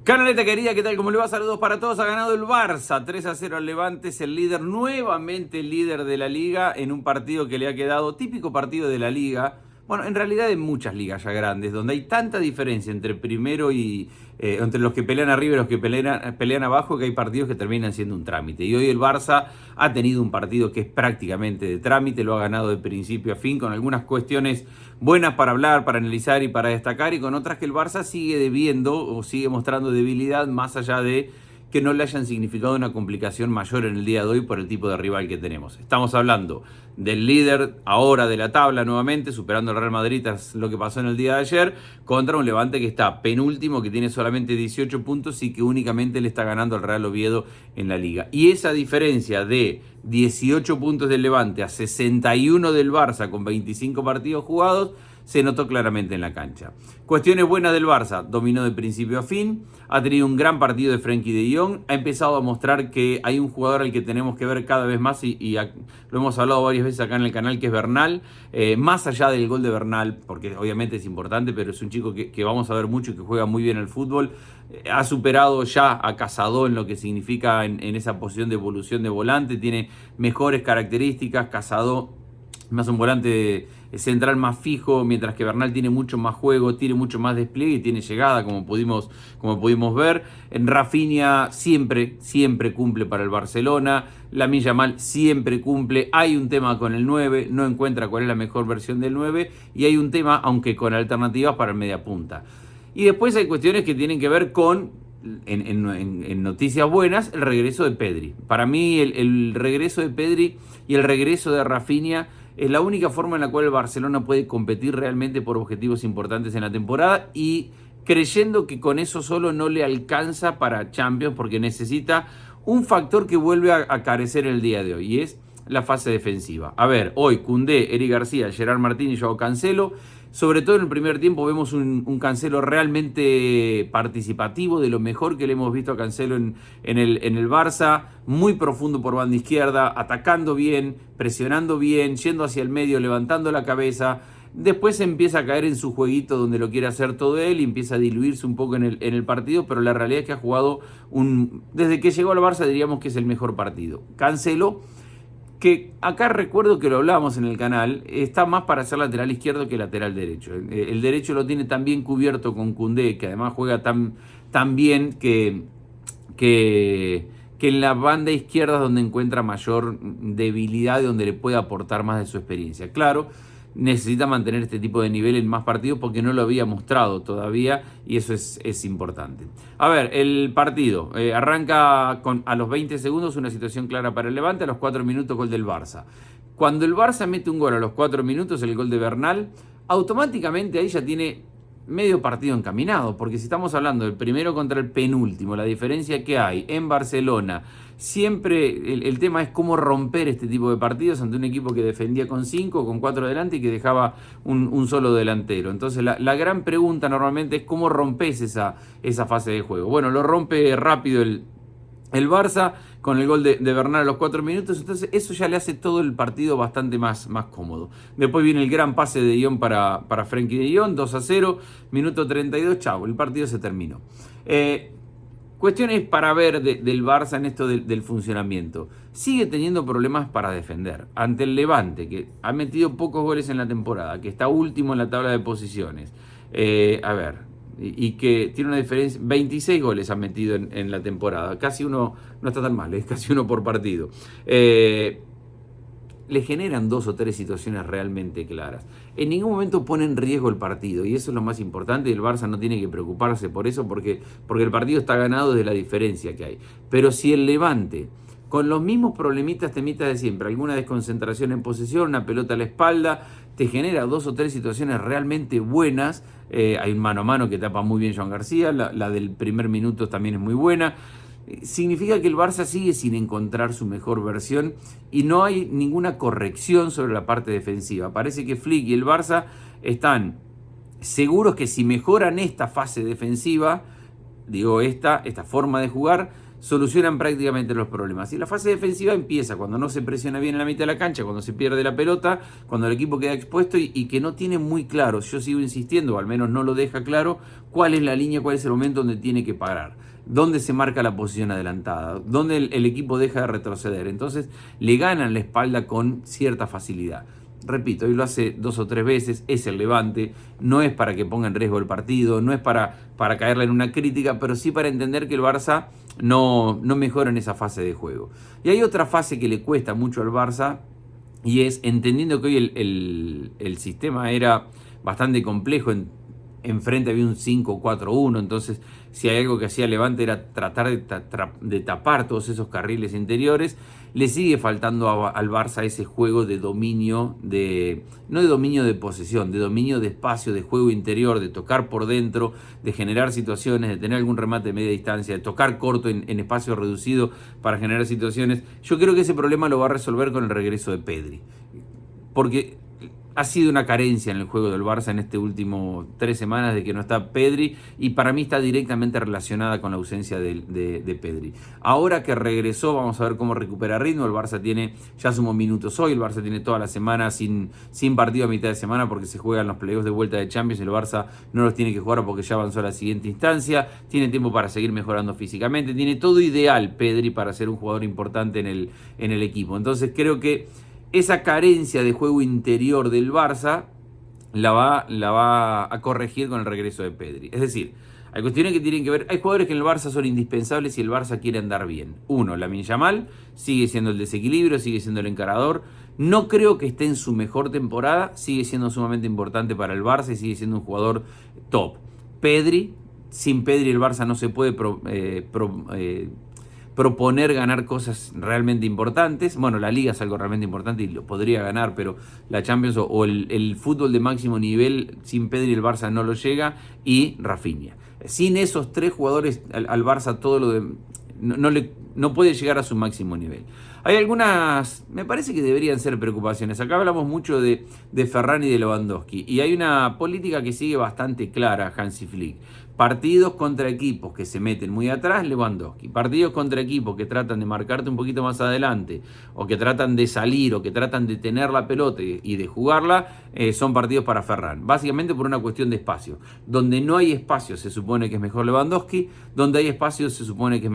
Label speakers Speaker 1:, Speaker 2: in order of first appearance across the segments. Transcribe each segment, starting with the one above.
Speaker 1: Canaleta querida, ¿qué tal? ¿Cómo le va? Saludos para todos. Ha ganado el Barça 3-0 al Levante, es el líder, nuevamente el líder de la Liga en un partido que le ha quedado, típico partido de la Liga, bueno, en realidad en muchas ligas ya grandes, donde hay tanta diferencia entre primero y entre los que pelean arriba y los que pelean abajo, que hay partidos que terminan siendo un trámite. Y hoy el Barça ha tenido un partido que es prácticamente de trámite, lo ha ganado de principio a fin, con algunas cuestiones buenas para hablar, para analizar y para destacar, y con otras que el Barça sigue debiendo o sigue mostrando debilidad, más allá de que no le hayan significado una complicación mayor en el día de hoy por el tipo de rival que tenemos. Estamos hablando del líder ahora de la tabla nuevamente, superando al Real Madrid tras lo que pasó en el día de ayer, contra un Levante que está penúltimo, que tiene solamente 18 puntos y que únicamente le está ganando al Real Oviedo en la Liga. Y esa diferencia de 18 puntos del Levante a 61 del Barça con 25 partidos jugados se notó claramente en la cancha. Cuestiones buenas del Barça: dominó de principio a fin, ha tenido un gran partido de Frenkie de Jong, ha empezado a mostrar que hay un jugador al que tenemos que ver cada vez más y lo hemos hablado varias veces acá en el canal, que es Bernal, más allá del gol de Bernal, porque obviamente es importante, pero es un chico que vamos a ver mucho y que juega muy bien el fútbol. Ha superado ya a Casado en lo que significa en esa posición de evolución de volante, tiene mejores características. Casado más un volante central más fijo, mientras que Bernal tiene mucho más juego, tiene mucho más despliegue y tiene llegada, como pudimos ver. En Rafinha siempre cumple para el Barcelona. Lamine Yamal siempre cumple. Hay un tema con el 9, no encuentra cuál es la mejor versión del 9, y hay un tema, aunque con alternativas, para el mediapunta. Y después hay cuestiones que tienen que ver con, en noticias buenas, el regreso de Pedri. Para mí el regreso de Pedri y el regreso de Rafinha es la única forma en la cual el Barcelona puede competir realmente por objetivos importantes en la temporada, y creyendo que con eso solo no le alcanza para Champions, porque necesita un factor que vuelve a carecer el día de hoy, y es la fase defensiva. A ver, hoy Koundé, Eric García, Gerard Martín y Joao Cancelo. Sobre todo en el primer tiempo vemos un Cancelo realmente participativo, de lo mejor que le hemos visto a Cancelo en el Barça, muy profundo por banda izquierda, atacando bien, presionando bien, yendo hacia el medio, levantando la cabeza. Después empieza a caer en su jueguito donde lo quiere hacer todo él y empieza a diluirse un poco en el partido, pero la realidad es que ha jugado desde que llegó al Barça diríamos que es el mejor partido. Cancelo, que acá recuerdo que lo hablábamos en el canal, está más para ser lateral izquierdo que lateral derecho. El derecho lo tiene tan bien cubierto con Koundé, que además juega tan bien que en la banda izquierda es donde encuentra mayor debilidad y donde le puede aportar más de su experiencia. Claro, necesita mantener este tipo de nivel en más partidos porque no lo había mostrado todavía, y eso es importante. A ver, el partido arranca a los 20 segundos una situación clara para el Levante, a los 4 minutos gol del Barça. Cuando el Barça mete un gol a los 4 minutos, el gol de Bernal, automáticamente ahí ya tiene medio partido encaminado, porque si estamos hablando del primero contra el penúltimo, la diferencia que hay en Barcelona, siempre el tema es cómo romper este tipo de partidos ante un equipo que defendía con 5, con 4 delante y que dejaba un solo delantero. Entonces la gran pregunta normalmente es cómo rompes esa fase de juego. Bueno, lo rompe rápido el Barça con el gol de Bernal a los 4 minutos, entonces eso ya le hace todo el partido bastante más cómodo. Después viene el gran pase de De Jong para Frenkie de Jong, 2-0, minuto 32, chau, el partido se terminó. Cuestiones para ver del Barça en esto del funcionamiento. Sigue teniendo problemas para defender. Ante el Levante, que ha metido pocos goles en la temporada, que está último en la tabla de posiciones. Y que tiene una diferencia, 26 goles ha metido en la temporada, casi uno, no está tan mal, es casi uno por partido. Le generan 2 o 3 situaciones realmente claras. En ningún momento pone en riesgo el partido, y eso es lo más importante, y el Barça no tiene que preocuparse por eso, porque el partido está ganado desde la diferencia que hay. Pero si el Levante, con los mismos temitas de siempre, alguna desconcentración en posesión, una pelota a la espalda, te genera 2 o 3 situaciones realmente buenas. Hay un mano a mano que tapa muy bien Joan García, la del primer minuto también es muy buena. Significa que el Barça sigue sin encontrar su mejor versión y no hay ninguna corrección sobre la parte defensiva. Parece que Flick y el Barça están seguros que si mejoran esta fase defensiva, digo esta forma de jugar, solucionan prácticamente los problemas. Y la fase defensiva empieza cuando no se presiona bien en la mitad de la cancha, cuando se pierde la pelota, cuando el equipo queda expuesto y que no tiene muy claro, yo sigo insistiendo, o al menos no lo deja claro, cuál es la línea, cuál es el momento donde tiene que parar, dónde se marca la posición adelantada, dónde el equipo deja de retroceder. Entonces le ganan la espalda con cierta facilidad. Repito, hoy lo hace 2 o 3 veces, es el Levante, no es para que ponga en riesgo el partido, no es para caerle en una crítica, pero sí para entender que el Barça no mejora en esa fase de juego. Y hay otra fase que le cuesta mucho al Barça, y es entendiendo que hoy el sistema era bastante complejo, enfrente había un 5-4-1, entonces si hay algo que hacía Levante era tratar de tapar todos esos carriles interiores. Le sigue faltando al Barça ese juego de dominio, no de dominio de posesión, de dominio de espacio, de juego interior, de tocar por dentro, de generar situaciones, de tener algún remate de media distancia, de tocar corto en espacio reducido para generar situaciones. Yo creo que ese problema lo va a resolver con el regreso de Pedri, porque ha sido una carencia en el juego del Barça en este último 3 semanas de que no está Pedri, y para mí está directamente relacionada con la ausencia de Pedri. Ahora que regresó, vamos a ver cómo recupera ritmo. El Barça ya sumó minutos hoy, el Barça tiene toda la semana sin partido a mitad de semana porque se juegan los playoffs de vuelta de Champions. El Barça no los tiene que jugar porque ya avanzó a la siguiente instancia, tiene tiempo para seguir mejorando físicamente, tiene todo ideal Pedri para ser un jugador importante en el equipo. Entonces creo que esa carencia de juego interior del Barça la va a corregir con el regreso de Pedri. Es decir, hay cuestiones que tienen que ver. Hay jugadores que en el Barça son indispensables si el Barça quiere andar bien. Uno, Lamine Yamal, sigue siendo el desequilibrio, sigue siendo el encarador. No creo que esté en su mejor temporada, sigue siendo sumamente importante para el Barça y sigue siendo un jugador top. Pedri, sin Pedri el Barça no se puede proponer ganar cosas realmente importantes. Bueno, la Liga es algo realmente importante y lo podría ganar, pero la Champions o el fútbol de máximo nivel, sin Pedri el Barça no lo llega, y Rafinha. Sin esos 3 jugadores al Barça todo lo de no puede llegar a su máximo nivel. Hay algunas, me parece que deberían ser preocupaciones. Acá hablamos mucho de Ferran y de Lewandowski, y hay una política que sigue bastante clara Hansi Flick. Partidos contra equipos que se meten muy atrás, Lewandowski. Partidos contra equipos que tratan de marcarte un poquito más adelante, o que tratan de salir, o que tratan de tener la pelota y de jugarla, son partidos para Ferran. Básicamente por una cuestión de espacio. Donde no hay espacio se supone que es mejor Lewandowski, donde hay espacio se supone que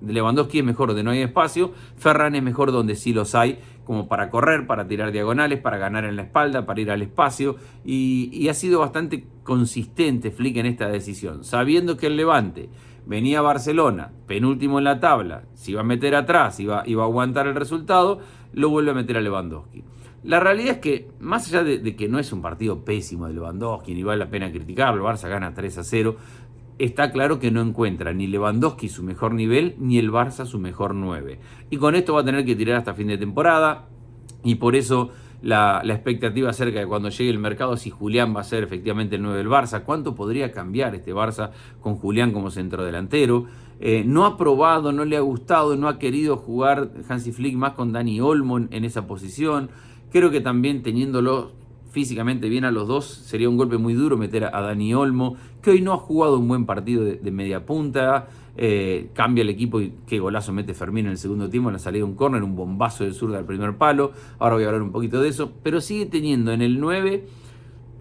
Speaker 1: Lewandowski es mejor donde no hay espacio, Ferran es mejor donde sí los hay, como para correr, para tirar diagonales, para ganar en la espalda, para ir al espacio, y ha sido bastante consistente Flick en esta decisión, sabiendo que el Levante venía a Barcelona, penúltimo en la tabla, se iba a meter atrás, iba a aguantar el resultado, lo vuelve a meter a Lewandowski. La realidad es que, más allá de que no es un partido pésimo de Lewandowski, ni vale la pena criticarlo, el Barça gana 3-0, está claro que no encuentra ni Lewandowski su mejor nivel, ni el Barça su mejor 9. Y con esto va a tener que tirar hasta fin de temporada, y por eso la expectativa acerca de cuando llegue el mercado, si Julián va a ser efectivamente el 9 del Barça, cuánto podría cambiar este Barça con Julián como centrodelantero. No ha probado, no le ha gustado, no ha querido jugar Hansi Flick más con Dani Olmo en esa posición. Creo que también teniéndolo físicamente bien a los dos, sería un golpe muy duro meter a Dani Olmo, que hoy no ha jugado un buen partido de media punta. Cambia el equipo y qué golazo mete Fermín en el segundo tiempo en la salida de un córner, un bombazo de zurda al primer palo. Ahora voy a hablar un poquito de eso, pero sigue teniendo en el 9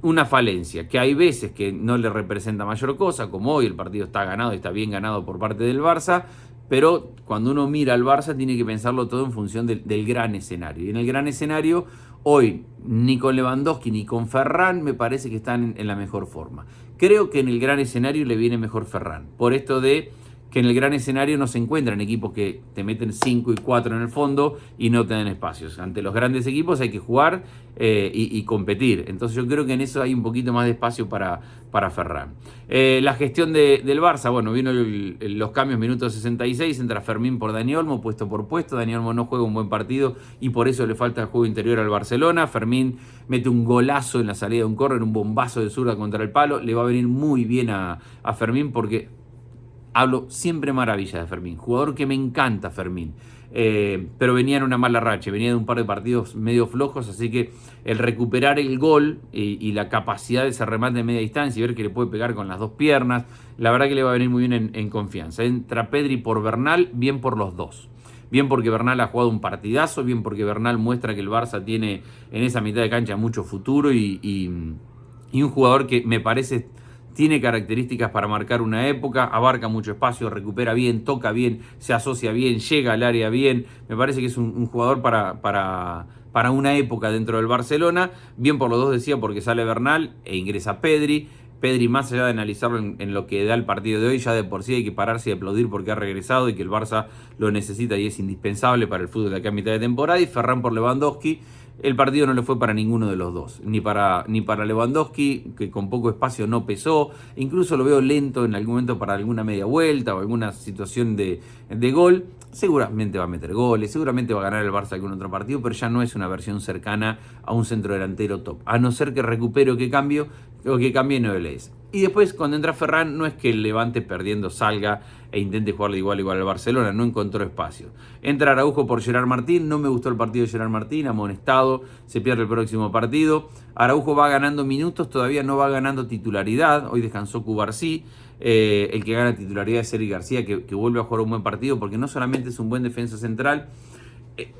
Speaker 1: una falencia, que hay veces que no le representa mayor cosa, como hoy el partido está ganado y está bien ganado por parte del Barça, pero cuando uno mira al Barça tiene que pensarlo todo en función del gran escenario, y en el gran escenario hoy ni con Lewandowski ni con Ferran me parece que están en la mejor forma. Creo que en el gran escenario le viene mejor Ferran, por esto de que en el gran escenario no se encuentran equipos que te meten 5 y 4 en el fondo y no te dan espacios. Ante los grandes equipos hay que jugar y competir. Entonces yo creo que en eso hay un poquito más de espacio para Ferran. La gestión del Barça, bueno, vino los cambios, minuto 66, entra Fermín por Dani Olmo, puesto por puesto. Dani Olmo no juega un buen partido y por eso le falta el juego interior al Barcelona. Fermín mete un golazo en la salida de un córner, un bombazo de zurda contra el palo. Le va a venir muy bien a Fermín porque Hablo siempre maravilla de Fermín, jugador que me encanta Fermín. Pero venía en una mala racha, venía de un par de partidos medio flojos, así que el recuperar el gol y la capacidad de ese remate de media distancia y ver que le puede pegar con las dos piernas, la verdad que le va a venir muy bien en confianza. Entra Pedri por Bernal, bien por los dos. Bien porque Bernal ha jugado un partidazo, bien porque Bernal muestra que el Barça tiene en esa mitad de cancha mucho futuro y un jugador que me parece tiene características para marcar una época, abarca mucho espacio, recupera bien, toca bien, se asocia bien, llega al área bien. Me parece que es un jugador para una época dentro del Barcelona. Bien por los dos, decía, porque sale Bernal e ingresa Pedri. Pedri, más allá de analizarlo en lo que da el partido de hoy, ya de por sí hay que pararse y aplaudir porque ha regresado y que el Barça lo necesita y es indispensable para el fútbol de acá a mitad de temporada. Y Ferran por Lewandowski. El partido no le fue para ninguno de los dos, ni para Lewandowski, que con poco espacio no pesó, incluso lo veo lento en algún momento para alguna media vuelta o alguna situación de gol. Seguramente va a meter goles, seguramente va a ganar el Barça algún otro partido, pero ya no es una versión cercana a un centrodelantero top, a no ser que recupere o que cambie Novelés. Y después cuando entra Ferran no es que el Levante perdiendo salga e intente jugarle igual al Barcelona, no encontró espacio. Entra Araujo por Gerard Martín, no me gustó el partido de Gerard Martín, amonestado, se pierde el próximo partido. Araujo va ganando minutos, todavía no va ganando titularidad, hoy descansó Cubarsí. El que gana titularidad es Eric García, que vuelve a jugar un buen partido porque no solamente es un buen defensa central.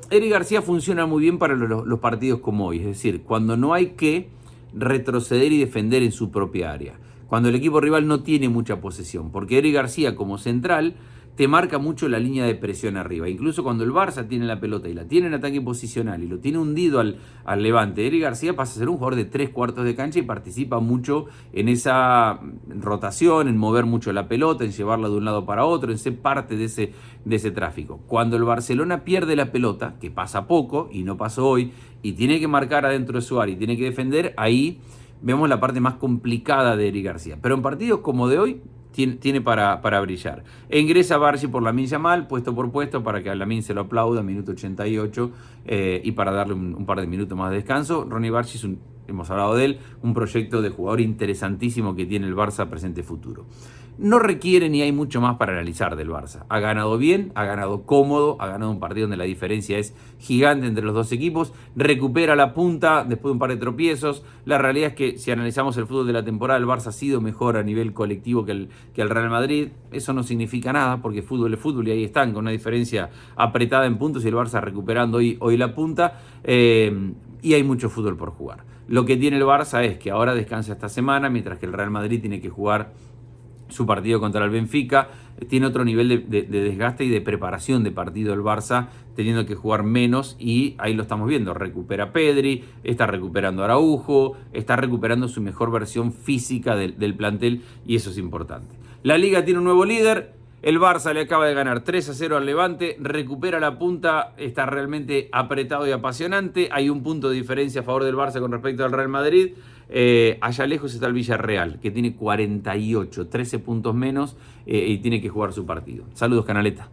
Speaker 1: Eric García funciona muy bien para los partidos como hoy, es decir, cuando no hay que retroceder y defender en su propia área, cuando el equipo rival no tiene mucha posesión, porque Eric García como central te marca mucho la línea de presión arriba. Incluso cuando el Barça tiene la pelota y la tiene en ataque posicional y lo tiene hundido al Levante, Eric García pasa a ser un jugador de 3/4 de cancha y participa mucho en esa rotación, en mover mucho la pelota, en llevarla de un lado para otro, en ser parte de ese tráfico. Cuando el Barcelona pierde la pelota, que pasa poco y no pasó hoy, y tiene que marcar adentro de su área y tiene que defender, ahí vemos la parte más complicada de Eric García. Pero en partidos como de hoy tiene para brillar. Ingresa Barsi por Lamine Yamal, puesto por puesto, para que a Lamine se lo aplauda, minuto 88, y para darle un par de minutos más de descanso. Ronnie Barsi hemos hablado de él, un proyecto de jugador interesantísimo que tiene el Barça presente-futuro. No requiere ni hay mucho más para analizar del Barça. Ha ganado bien, ha ganado cómodo, ha ganado un partido donde la diferencia es gigante entre los dos equipos, recupera la punta después de un par de tropiezos. La realidad es que si analizamos el fútbol de la temporada, el Barça ha sido mejor a nivel colectivo que el Real Madrid. Eso no significa nada porque fútbol es fútbol y ahí están con una diferencia apretada en puntos y el Barça recuperando hoy la punta. Y hay mucho fútbol por jugar. Lo que tiene el Barça es que ahora descansa esta semana, mientras que el Real Madrid tiene que jugar su partido contra el Benfica. Tiene otro nivel de desgaste y de preparación de partido el Barça, teniendo que jugar menos, y ahí lo estamos viendo. Recupera Pedri, está recuperando Araujo, está recuperando su mejor versión física del plantel, y eso es importante. La Liga tiene un nuevo líder. El Barça le acaba de ganar 3-0 al Levante, recupera la punta, está realmente apretado y apasionante. Hay un punto de diferencia a favor del Barça con respecto al Real Madrid. Allá lejos está el Villarreal, que tiene 48, 13 puntos menos, y tiene que jugar su partido. Saludos, Canaleta.